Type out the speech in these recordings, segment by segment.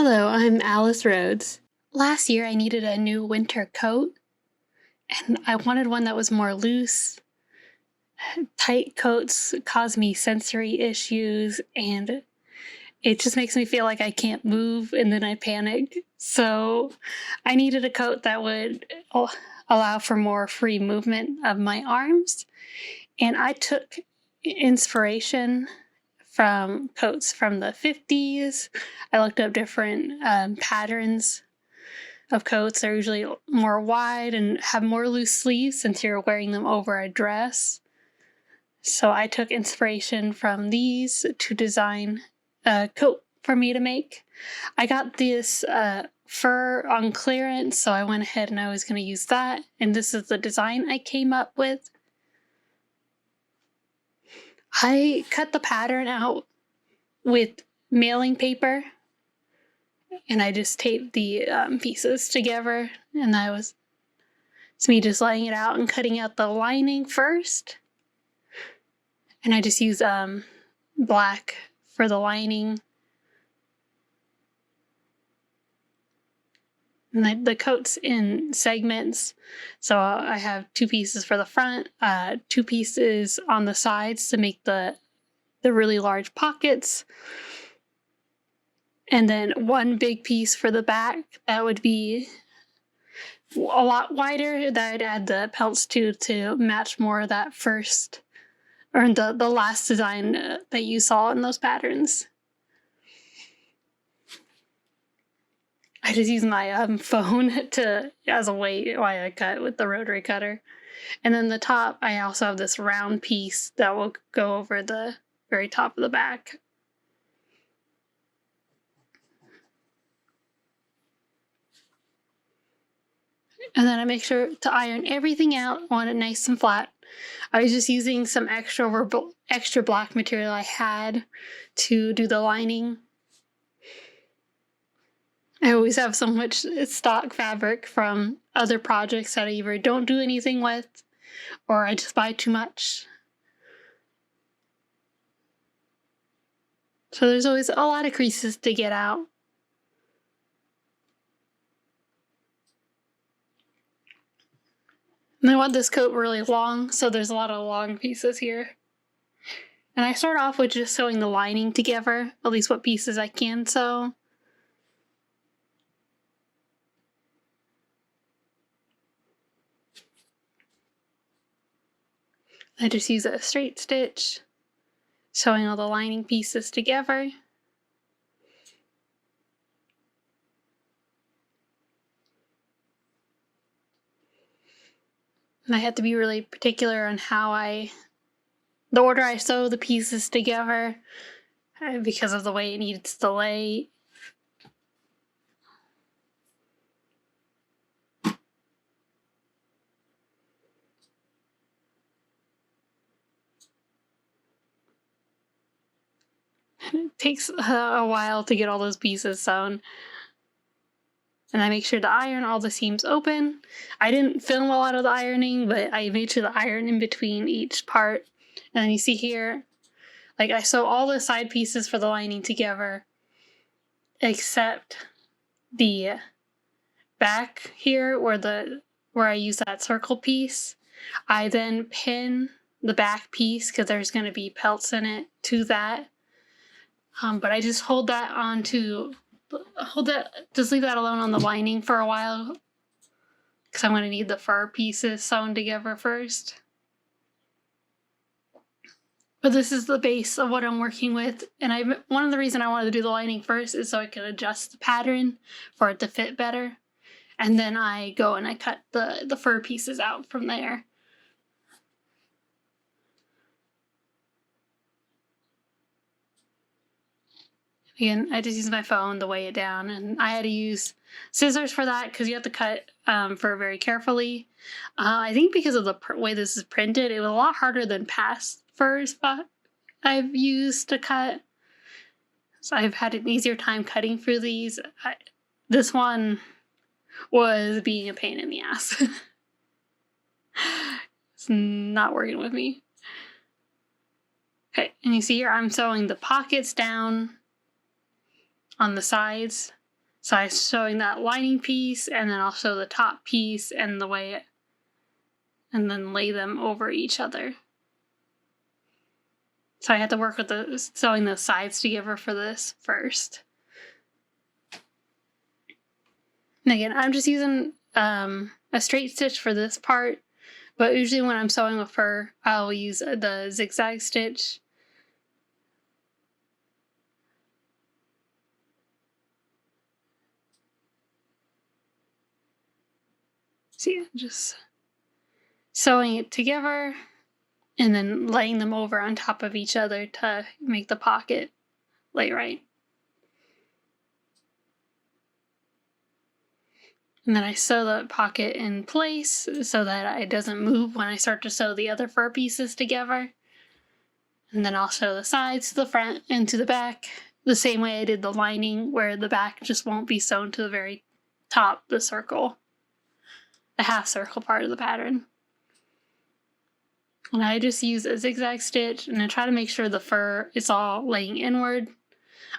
Hello, I'm Alice Rhodes. Last year I needed a new winter coat, and I wanted one that was more loose. Tight coats cause me sensory issues, and it just makes me feel like I can't move, and then I panic. So I needed a coat that would allow for more free movement of my arms, and I took inspiration from coats from the 50s. I looked up different patterns of coats. They're usually more wide and have more loose sleeves since you're wearing them over a dress. So I took inspiration from these to design a coat for me to make. I got this fur on clearance, so I went ahead and I was going to use that. And this is the design I came up with. I cut the pattern out with mailing paper, and I just taped the pieces together, and it's me just laying it out and cutting out the lining first. And I just use black for the lining. And the coat's in segments, so I have 2 pieces for the front, 2 pieces on the sides to make the really large pockets, and then 1 big piece for the back that would be a lot wider, that I'd add the pelts to match more of that first, or the last design that you saw in those patterns. I just use my phone as a way while I cut with the rotary cutter. And then the top, I also have this round piece that will go over the very top of the back. And then I make sure to iron everything out, I want it nice and flat. I was just using some extra black material I had to do the lining. I always have so much stock fabric from other projects that I either don't do anything with, or I just buy too much. So there's always a lot of creases to get out. And I want this coat really long, so there's a lot of long pieces here. And I start off with just sewing the lining together, at least what pieces I can sew. I just use a straight stitch, sewing all the lining pieces together. And I have to be really particular on the order I sew the pieces together, because of the way it needs to lay. It takes a while to get all those pieces sewn. And I make sure to iron all the seams open. I didn't film a lot of the ironing, but I made sure to iron in between each part. And then you see here, like, I sew all the side pieces for the lining together, except the back here where I use that circle piece. I then pin the back piece because there's going to be pelts in it to that. But I just just leave that alone on the lining for a while, because I'm going to need the fur pieces sewn together first. But this is the base of what I'm working with, and one of the reasons I wanted to do the lining first is so I could adjust the pattern for it to fit better, and then I go and I cut the fur pieces out from there. Again, I just use my phone to weigh it down, and I had to use scissors for that because you have to cut fur very carefully. I think because of the way this is printed, it was a lot harder than past furs I've used to cut. So I've had an easier time cutting through these. This one was being a pain in the ass. It's not working with me. Okay, and you see here I'm sewing the pockets down on the sides. So I'm sewing that lining piece and then I'll sew the top piece and and then lay them over each other. So I had to work with sewing the sides together for this first. And again, I'm just using a straight stitch for this part, but usually when I'm sewing with fur, I'll use the zigzag stitch. See, just sewing it together and then laying them over on top of each other to make the pocket lay right. And then I sew the pocket in place so that it doesn't move when I start to sew the other fur pieces together. And then I'll sew the sides to the front and to the back the same way I did the lining, where the back just won't be sewn to the very top, the circle, the half circle part of the pattern. And I just use a zigzag stitch and I try to make sure the fur is all laying inward.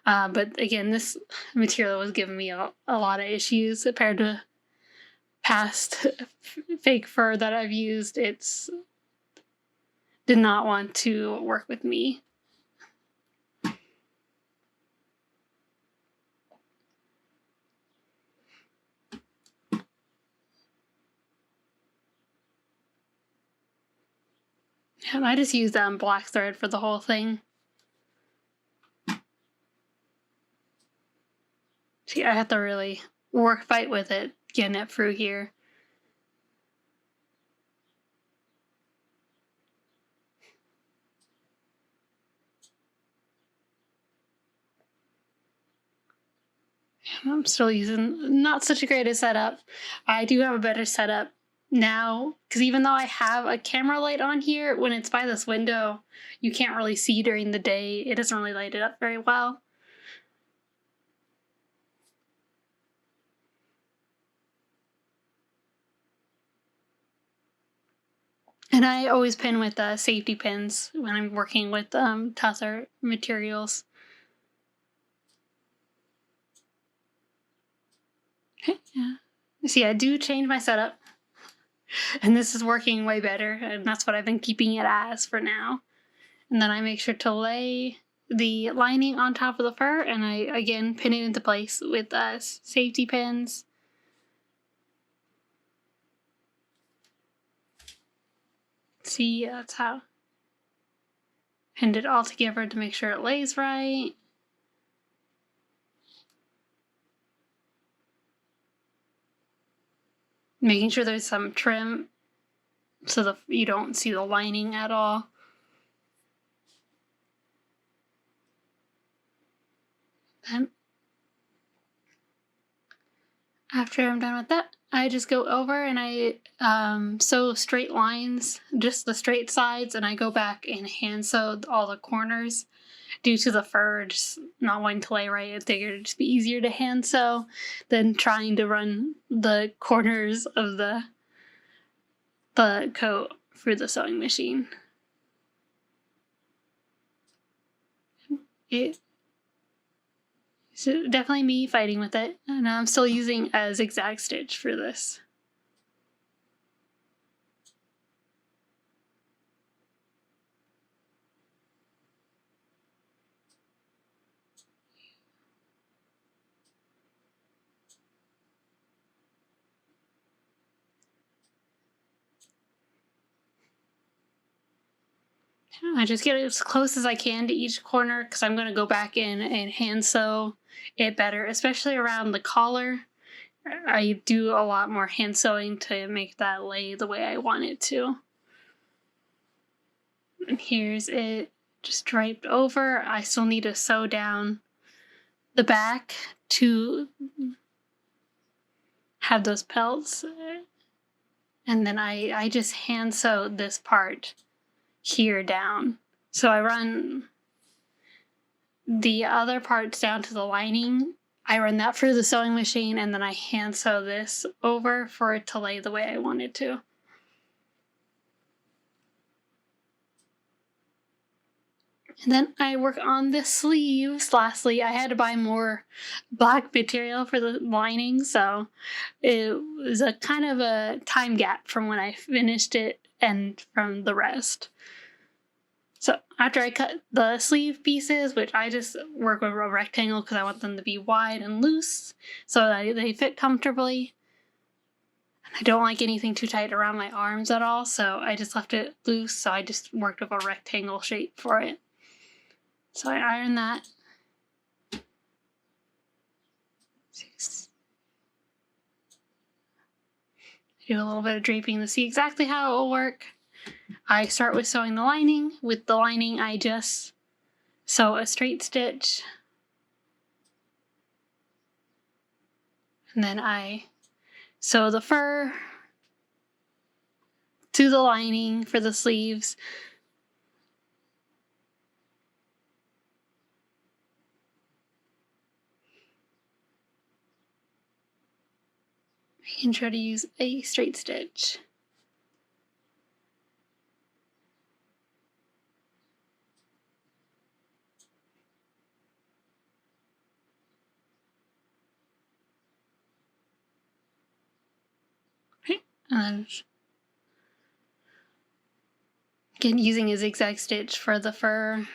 But again, this material was giving me a lot of issues compared to past fake fur that I've used. It's did not want to work with me. And I just used black thread for the whole thing. See, I have to really fight with it, getting it through here. I'm still using not such a great a setup. I do have a better setup now, because even though I have a camera light on here, when it's by this window, you can't really see during the day. It doesn't really light it up very well. And I always pin with safety pins when I'm working with tougher materials. Okay, yeah. See, I do change my setup. And this is working way better, and that's what I've been keeping it as for now. And then I make sure to lay the lining on top of the fur, and I, again, pin it into place with safety pins. See, that's how. Pinned it all together to make sure it lays right. Making sure there's some trim so you don't see the lining at all. Then, after I'm done with that, I just go over and I sew straight lines, just the straight sides, and I go back and hand sew all the corners. Due to the fur just not wanting to lay right, I figured it'd just be easier to hand sew than trying to run the corners of the coat through the sewing machine. It's definitely me fighting with it, and I'm still using a zigzag stitch for this. I just get as close as I can to each corner because I'm going to go back in and hand sew it better, especially around the collar. I do a lot more hand sewing to make that lay the way I want it to. And here's it just draped over. I still need to sew down the back to have those pelts. And then I just hand sew this part here down. So I run the other parts down to the lining. I run that through the sewing machine and then I hand sew this over for it to lay the way I want it to. And then I work on the sleeves. Lastly, I had to buy more black material for the lining, so it was a kind of a time gap from when I finished it and from the rest. So after I cut the sleeve pieces, which I just work with a rectangle because I want them to be wide and loose so that they fit comfortably. And I don't like anything too tight around my arms at all, so I just left it loose, so I just worked with a rectangle shape for it. So I iron that. Do a little bit of draping to see exactly how it will work. I start with sewing the lining. With the lining, I just sew a straight stitch. And then I sew the fur to the lining for the sleeves. I can try to use a straight stitch. Okay, and then again using a zigzag stitch for the fur.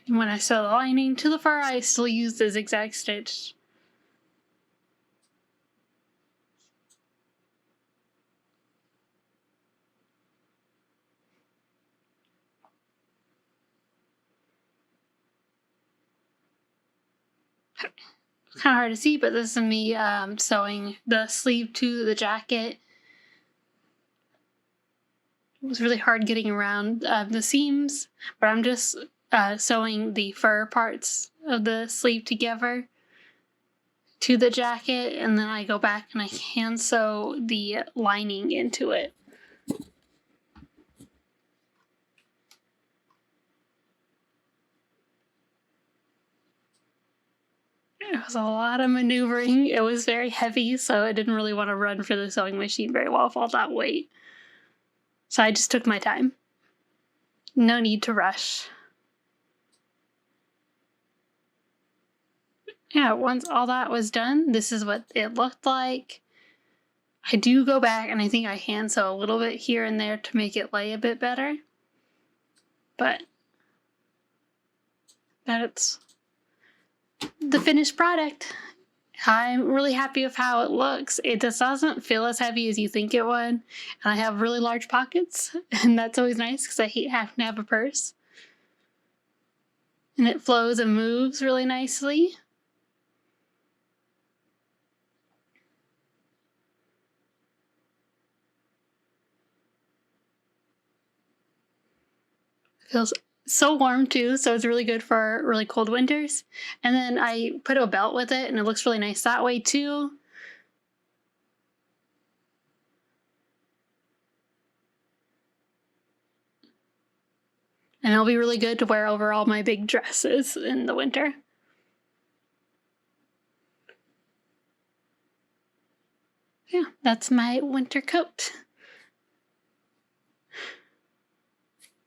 And when I sew the lining to the fur, I still use the zigzag stitch. It's kind of hard to see, but this is me sewing the sleeve to the jacket. It was really hard getting around the seams, but I'm just sewing the fur parts of the sleeve together to the jacket, and then I go back and I hand sew the lining into it. It was a lot of maneuvering. It was very heavy, so I didn't really want to run for the sewing machine very well with all that weight. So I just took my time. No need to rush. Yeah, once all that was done, this is what it looked like. I do go back and I think I hand sew a little bit here and there to make it lay a bit better. But that's the finished product. I'm really happy with how it looks. It just doesn't feel as heavy as you think it would. And I have really large pockets, and that's always nice because I hate having to have a purse. And it flows and moves really nicely. It feels so warm too, so it's really good for really cold winters. And then I put a belt with it, and it looks really nice that way too. And it'll be really good to wear over all my big dresses in the winter. Yeah, that's my winter coat.